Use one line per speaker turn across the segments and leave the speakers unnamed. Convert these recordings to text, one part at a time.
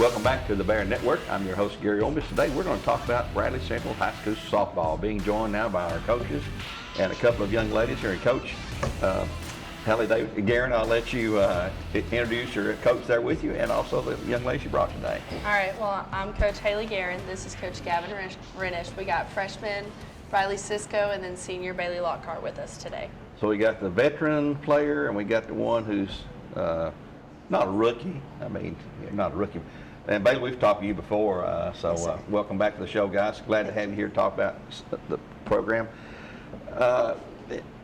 Welcome back to the Bear Network. I'm your host, Gary Ownbey. Today we're going to talk about Bradley Central High School softball, being joined now by our coaches and a couple of young ladies here. Coach Hallie Geren, I'll let you introduce your coach there with you and also the young ladies you brought today.
All right, well, I'm Coach Hallie Geren. This is Coach Gavin Renish. We got freshman Riley Cisco and then senior Bailey Lockhart with us today.
So we got the veteran player and we got the one who's not a rookie. I mean, not a rookie. And Bailey, we've talked to you before, so welcome back to the show, guys. Glad to have you here to talk about the program. I'd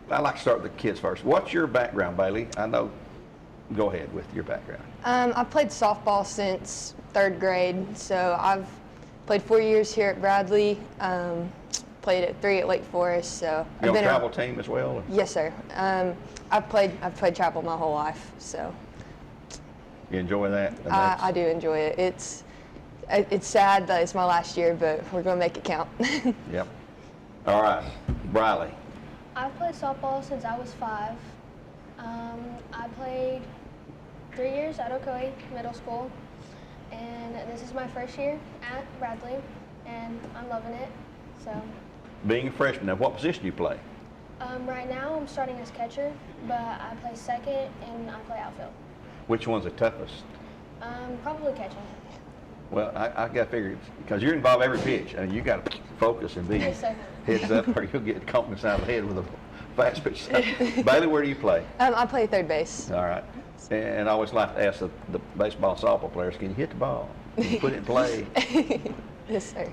like to start with the kids first. What's your background, Bailey? I know. Go ahead with your background.
I've played softball since 3rd grade, so I've played 4 years here at Bradley. Played at 3 at Lake Forest. So
You on a travel team as well? Or?
Yes, sir. I've played travel my whole life, so.
You enjoy that?
I do enjoy it. It's sad that it's my last year, but we're going to make it count.
Yep. All right, Riley.
I've played softball since I was 5. I played 3 years at Ocoee Middle School, and this is my first year at Bradley, and I'm loving it. So.
Being a freshman, now what position do you play?
Right now I'm starting as catcher, but I play second and I play outfield.
Which one's the toughest?
Probably catching.
Well, I got to figure, because you're involved every pitch, and you got to focus and be
Yes, sir.
heads up, or you'll get caught in the side of the head with a fast pitch. Bailey, where do you play?
I play 3rd base.
All right. And I always like to ask the baseball softball players, can you hit the ball? Can you put it in play?
Yes, sir.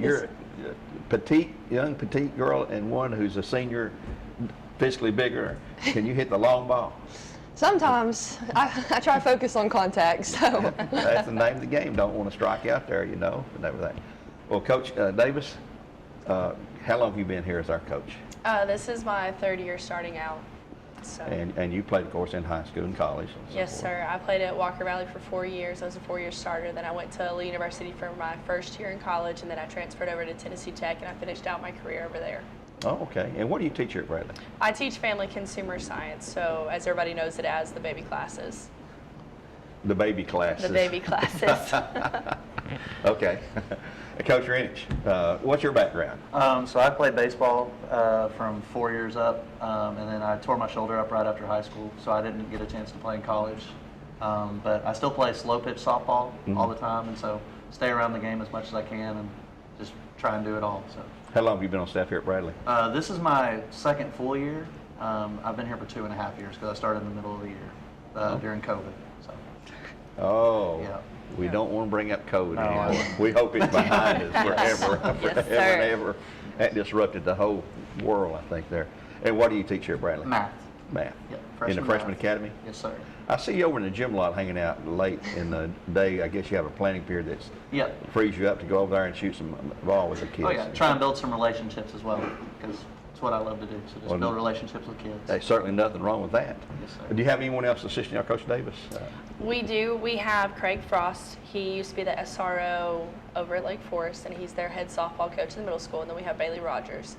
You're a young petite girl and one who's a senior, physically bigger. Can you hit the long ball?
Sometimes. I try to focus on contact, so.
That's the name of the game. Don't want to strike out there, you know, and everything. Well, Coach Davis, how long have you been here as our coach?
This is my 3rd year starting out. So.
And you played, of course, in high school and college. And so
Yes,
forth.
sir. I played at Walker Valley for 4 years. I was a 4-year starter. Then I went to Lee University for my first year in college, and then I transferred over to Tennessee Tech, and I finished out my career over there.
Oh, okay. And what do you teach here at Bradley?
I teach family consumer science, so as everybody knows it as the baby classes.
The baby classes.
The baby classes.
Okay. Coach Renish, what's your background?
So I played baseball from 4 years up, and then I tore my shoulder up right after high school, so I didn't get a chance to play in college. But I still play slow pitch softball all the time, and so stay around the game as much as I can and just try and do it all. So.
How long have you been on staff here at Bradley?
This is my 2nd full year. I've been here for 2.5 years because I started in the middle of the year during COVID. So.
Oh.
Yeah.
We don't want to bring up COVID
No,
anymore. We hope it's behind us forever,
Yes,
forever
sir.
and ever. That disrupted the whole world, I think, there. And what do you teach here at Bradley?
Math.
Math.
Yeah,
In the freshman
math.
academy?
Yes, sir.
I see you over in the gym a lot hanging out late in the day. I guess you have a planning period that
Yep.
frees you up to go over there and shoot some ball with the kids.
Oh yeah, try and build some relationships as well, because it's what I love to do. So just build relationships with kids.
There's certainly nothing wrong with that.
Yes, sir.
Do you have anyone else assisting you, Coach Davis?
We do. We have Craig Frost. He used to be the SRO over at Lake Forest, and he's their head softball coach in the middle school. And then we have Bailey Rogers.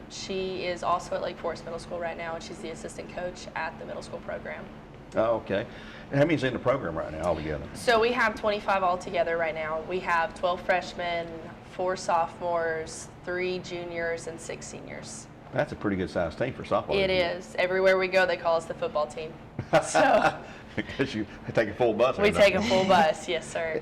She is also at Lake Forest Middle School right now, and she's the assistant coach at the middle school program.
Oh, okay. And how many's in the program right now altogether?
So we have 25 altogether right now. We have 12 freshmen, 4 sophomores, 3 juniors, and 6 seniors.
That's a pretty good sized team for softball.
It is. Everywhere we go, they call us the football team. So
Because you take a full bus.
we take a full bus, yes, sir.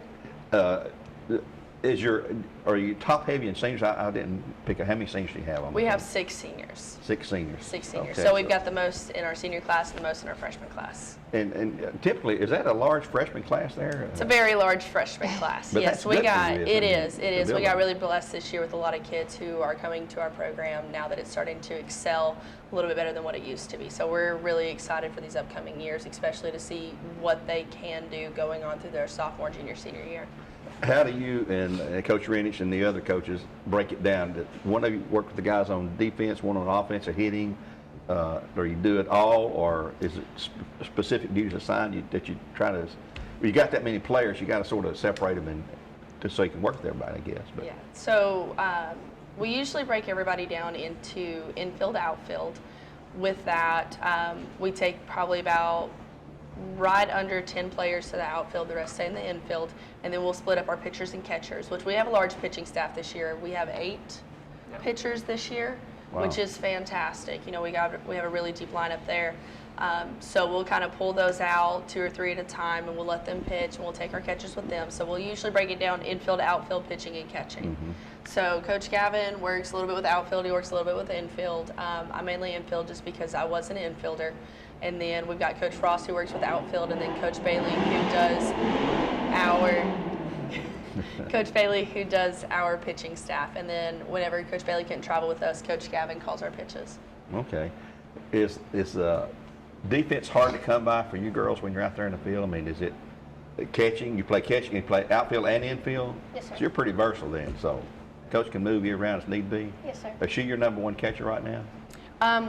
Are you top heavy in seniors? I didn't pick up how many seniors do you have on the
We
team?
have 6 seniors.
6 seniors.
6 seniors.
Okay,
So we've got the most in our senior class and the most in our freshman class.
And typically, is that a large freshman class there?
It's a very large freshman class.
But
Yes,
that's
we
good for
got
you,
it
isn't it?
is.
The
We got
building.
really blessed this year with a lot of kids who are coming to our program now that it's starting to excel a little bit better than what it used to be. So we're really excited for these upcoming years, especially to see what they can do going on through their sophomore, junior, senior year.
How do you and Coach Renich and the other coaches break it down? Did one of you work with the guys on defense, one on offense or hitting? Or you do it all, or is it specific duties assigned you that you try to? Well, you got that many players, you got to sort of separate them so you can work with everybody, I guess. But.
Yeah. So we usually break everybody down into infield, outfield. With that, we take probably about right under 10 players to the outfield, the rest stay in the infield, and then we'll split up our pitchers and catchers, which we have a large pitching staff this year. We have 8 pitchers this year, which is fantastic. You know, we have a really deep lineup there. So we'll kind of pull those out 2 or 3 at a time, and we'll let them pitch, and we'll take our catchers with them. So we'll usually break it down infield, outfield, pitching, and catching. So Coach Gavin works a little bit with outfield. He works a little bit with infield. I'm mainly infield just because I was an infielder. And then we've got Coach Frost who works with outfield, and then Coach Bailey who does our pitching staff. And then whenever Coach Bailey can't travel with us, Coach Gavin calls our pitches.
Okay. Is defense hard to come by for you girls when you're out there in the field? I mean, is it catching? You play catching, you play outfield and infield?
Yes, sir.
So you're pretty versatile then. So Coach can move you around as need be?
Yes, sir.
Is she your #1 catcher right now?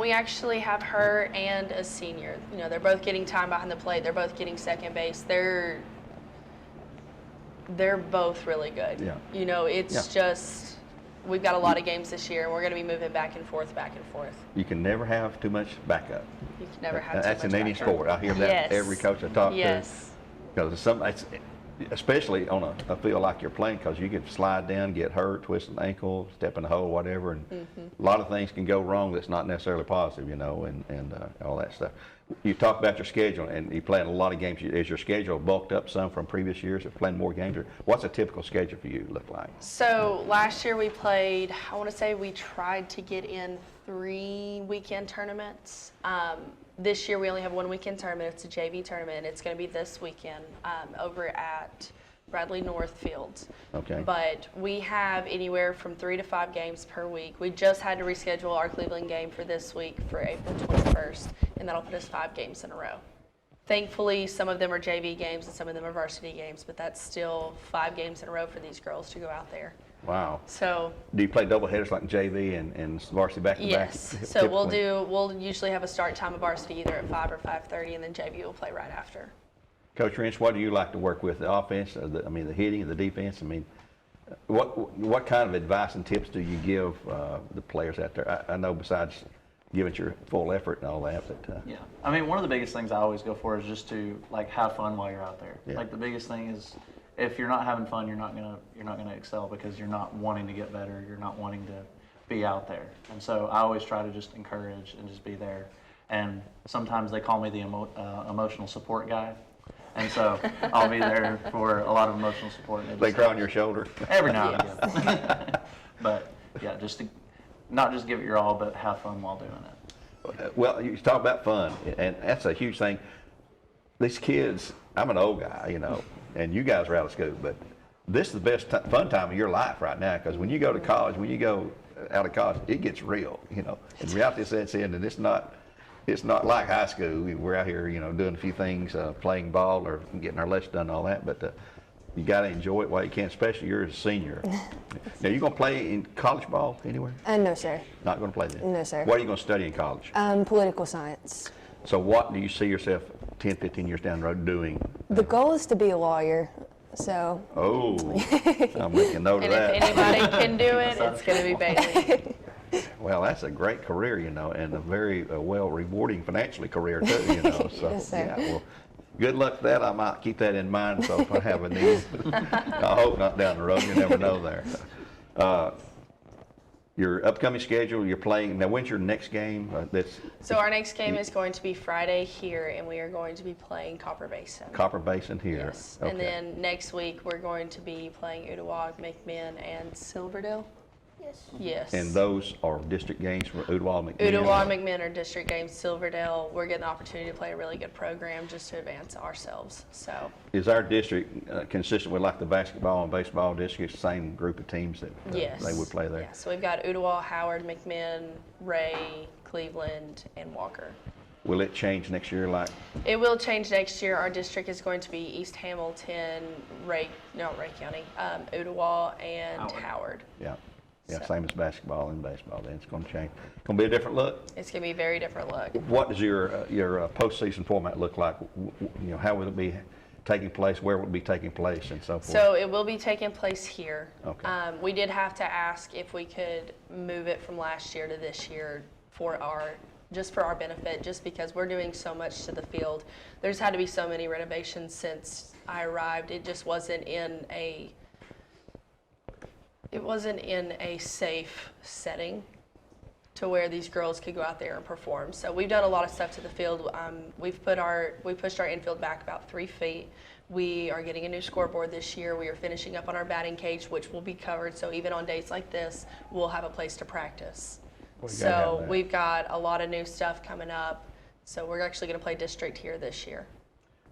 We actually have her and a senior. You know, they're both getting time behind the plate. They're both getting second base. They're both really good.
Yeah.
You know, it's just we've got a lot of games this year, and we're going to be moving back and forth.
You can never have too much backup.
You can never have
That's
too
in
much
any
backup.
sport. I hear that
Yes.
every coach I talk
Yes.
to. Because especially on a field like you're playing, because you can slide down, get hurt, twist an ankle, step in a hole, whatever, and a lot of things can go wrong that's not necessarily positive, you know, and all that stuff. You talk about your schedule, and you're playing a lot of games. Is your schedule bulked up some from previous years of playing more games? Or what's a typical schedule for you look like?
So last year we played, I want to say we tried to get in 3 weekend tournaments. This year we only have 1 weekend tournament. It's a JV tournament. It's going to be this weekend over at Bradley Northfield.
Okay.
But we have anywhere from 3 to 5 games per week. We just had to reschedule our Cleveland game for this week for April 21st, and that'll put us 5 games in a row. Thankfully, some of them are JV games and some of them are varsity games, but that's still 5 games in a row for these girls to go out there.
Wow.
So
Do you play double headers like JV and varsity back to back?
yes, so we'll usually have a start time of varsity either at 5 or 5:30, and then JV will play right after.
Coach Wrench, what do you like to work with? The offense, or the hitting, or the defense? I mean, what kind of advice and tips do you give the players out there? I know besides giving it your full effort and all that, but
Yeah, I mean, one of the biggest things I always go for is just to like have fun while you're out there.
Yeah.
Like the biggest thing is, if you're not having fun, you're not gonna excel because you're not wanting to get better. You're not wanting to be out there. And so I always try to just encourage and just be there. And sometimes they call me the emotional support guy. And so I'll be there for a lot of emotional support. And
they cry on your shoulder.
every now and again. But yeah, just to not just give it your all, but have fun while doing it.
Well, you talk about fun, and that's a huge thing. These kids, I'm an old guy, you know, and you guys are out of school, but this is the best fun time of your life right now, because when you go to college, when you go out of college, it gets real, you know, and reality sets in, and it's not like high school. We're out here, you know, doing a few things, playing ball or getting our lesson done and all that, but you got to enjoy it while you can, especially you're a senior. Now, you going to play in college ball anywhere?
No, sir.
Not going to play then?
No, sir.
What are you going to study in college?
Political science.
So what do you see yourself 10, 15 years down the road doing?
The goal is to be a lawyer, so.
Oh, I'm making note of
And
that.
if anybody can do it, it's going to be Bailey.
Well, that's a great career, you know, and a very well rewarding financially career too, you know. So,
Yes, sir.
yeah, well, good luck with that. I might keep that in mind, so if I have a need, I hope not down the road. You never know there. Your upcoming schedule, you're playing, now when's your next game?
So our next game is going to be Friday here, and we are going to be playing Copper Basin.
Copper Basin here.
Yes.
Okay.
And then next week we're going to be playing Ottawa, McMinn, and Silverdale.
Yes.
Yes.
And those are district games for Ottawa, McMinn?
Ottawa, McMinn are district games. Silverdale, we're getting the opportunity to play a really good program just to advance ourselves. So
Is our district consistent with like the basketball and baseball district, the same group of teams that
yes,
they would play there?
Yeah. So we've got Ottawa, Howard, McMinn, Ray, Cleveland, and Walker.
Will it change next year like?
It will change next year. Our district is going to be East Hamilton, Ray County, Ottawa, and Howard.
Yeah. Yeah,
So-
same as basketball and baseball. Then it's going to change. Going to be a different look.
It's going to be a very different look.
What does your postseason format look like? You know, how will it be taking place? Where will it be taking place, and so forth?
So it will be taking place here.
Okay.
We did have to ask if we could move it from last year to this year for our just for our benefit, just because we're doing so much to the field. There's had to be so many renovations since I arrived. It just wasn't in a safe setting to where these girls could go out there and perform. So we've done a lot of stuff to the field. We pushed our infield back about 3 feet. We are getting a new scoreboard this year. We are finishing up on our batting cage, which will be covered. So even on days like this, we'll have a place to practice. So we've got a lot of new stuff coming up. So we're actually going to play district here this year.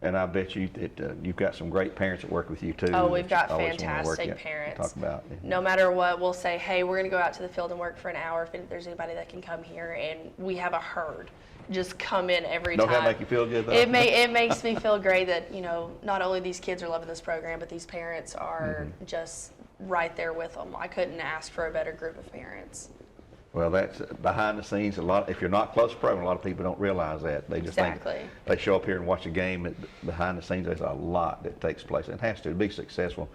And I bet you that you've got some great parents that work with you too.
Oh, we've got
that always wanna work
fantastic
you.
parents.
Talk about.
No matter what, we'll say, hey, we're going to go out to the field and work for an hour if there's anybody that can come here. And we have a herd. Just come in every time.
Don't that make you feel good though?
It makes me feel great that, not only these kids are loving this program, but these parents are just right there with them. I couldn't ask for a better group of parents.
Well, that's behind the scenes. If you're not close to the program, a lot of people don't realize that. They just think they show up here and watch a game. Behind the scenes, there's a lot that takes place and has to be successful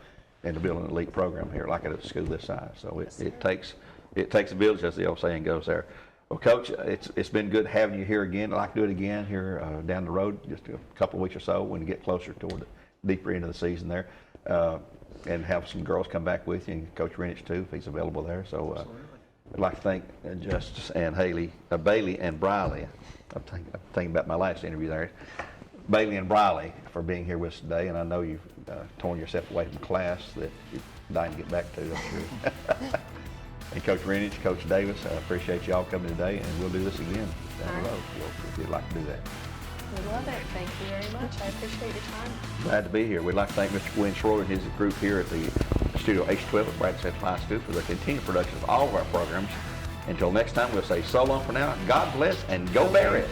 and to build an elite program here, like at a school this size. So it takes a village, as the old saying goes there. Well, Coach, it's been good having you here again. I'd like to do it again here down the road, just a couple of weeks or so when you get closer toward the deeper end of the season there, and have some girls come back with you, and Coach Renich too, if he's available there. So I'd like to thank Justice and Bailey and Briley. I'm thinking about my last interview there. Bailey and Briley for being here with us today, and I know you've torn yourself away from class that you're dying to get back to, I'm sure. And Coach Renich, Coach Davis, I appreciate y'all coming today, and we'll do this again down the road if you'd like to do that.
We love it. Thank you very much. I appreciate your time.
Glad to be here. We'd like to thank Mr. Gwen Schroyer and his group here at the Studio H12 at Bearettes Central High School for the continued production of all of our programs. Until next time, we'll say so long for now. God bless, and go Bearettes.